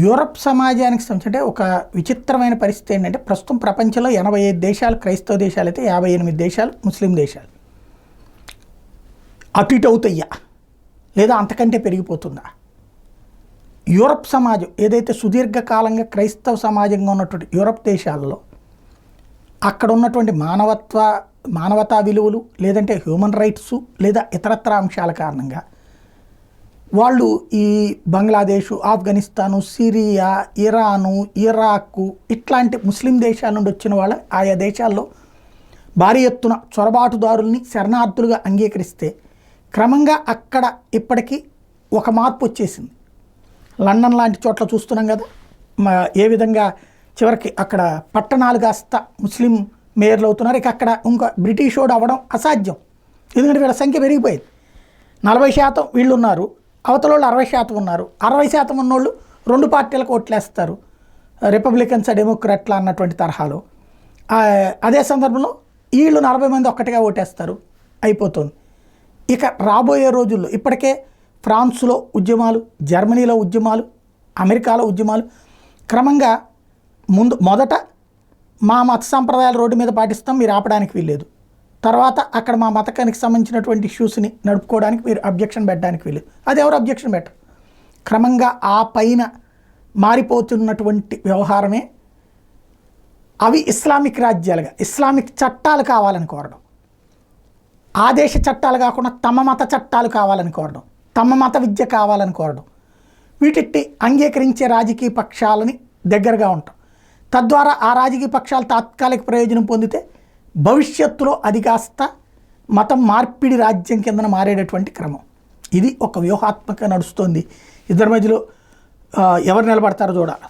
Europe సమాజానికి సంబంధించి అంటే ఒక విచిత్రమైన పరిస్థితి ఏంటంటే ప్రస్తుతం ప్రపంచంలో 85 దేశాలు క్రైస్తవ దేశాలు అయితే 58 దేశాలు ముస్లిం దేశాలు. అటు ఇటు అవుతాయ్యా లేదా అంతకంటే పెరిగిపోతుందా? యూరప్ సమాజం ఏదైతే సుదీర్ఘకాలంగా క్రైస్తవ సమాజంగా ఉన్నటువంటి యూరప్ దేశాలలో అక్కడ ఉన్నటువంటి మానవతా విలువలు లేదంటే హ్యూమన్ రైట్స్ లేదా ఇతరత్ర అంశాల కారణంగా వాళ్ళు ఈ Bangladesh, Afghanistan, Syria, Iran, Iraq ఇట్లాంటి ముస్లిం దేశాల నుండి వచ్చిన వాళ్ళ ఆయా దేశాల్లో భారీ ఎత్తున చొరబాటుదారుల్ని శరణార్థులుగా అంగీకరిస్తే క్రమంగా అక్కడ ఇప్పటికీ ఒక మార్పు వచ్చేసింది. లండన్ లాంటి చోట్ల చూస్తున్నాం కదా ఏ విధంగా చివరికి అక్కడ పట్టణాలు కాస్త ముస్లిం మేయర్లు అవుతున్నారు. ఇక అక్కడ ఇంకా బ్రిటిష్ వాడు అవ్వడం అసాధ్యం, ఎందుకంటే వీళ్ళ సంఖ్య పెరిగిపోయింది. 40% వీళ్ళు ఉన్నారు, అవతల వాళ్ళు 60% ఉన్నారు. 60% ఉన్నోళ్ళు 2 పార్టీలకు ఓట్లేస్తారు, రిపబ్లికన్స్ డెమోక్రాట్లా అన్నటువంటి తరహాలో. అదే సందర్భంలో వీళ్ళు 40 మంది ఒక్కటిగా ఓటేస్తారు, అయిపోతుంది. ఇక రాబోయే రోజుల్లో ఇప్పటికే ఫ్రాన్స్లో ఉద్యమాలు, జర్మనీలో ఉద్యమాలు, అమెరికాలో ఉద్యమాలు క్రమంగా మొదట మా మత సంప్రదాయాలు రోడ్డు మీద పాటిస్తాం, మీరు ఆపడానికి వీల్లేదు. తర్వాత అక్కడ మా మతకానికి సంబంధించినటువంటి ఇష్యూస్ని నడుపుకోవడానికి మీరు అబ్జెక్షన్ పెట్టడానికి వీల్లేదు. అది ఎవరు అబ్జెక్షన్ పెట్టరు. క్రమంగా ఆ పైన మారిపోతున్నటువంటి వ్యవహారమే అవి ఇస్లామిక్ రాజ్యాలుగా ఇస్లామిక్ చట్టాలు కావాలని కోరడం, ఆ దేశ చట్టాలు కాకుండా తమ మత చట్టాలు కావాలని కోరడం, తమ మత విద్య కావాలని కోరడం, వీటిని అంగీకరించే రాజకీయ పక్షాలని దగ్గరగా ఉంటాం. తద్వారా ఆ రాజకీయ పక్షాలు తాత్కాలిక ప్రయోజనం పొందితే భవిష్యత్తులో అది కాస్త మతం మార్పిడి రాజ్యం కిందన మారేటటువంటి క్రమం. ఇది ఒక వ్యూహాత్మకంగా నడుస్తోంది. ఇద్దరి మధ్యలో ఎవరు నిలబడతారో చూడాలి.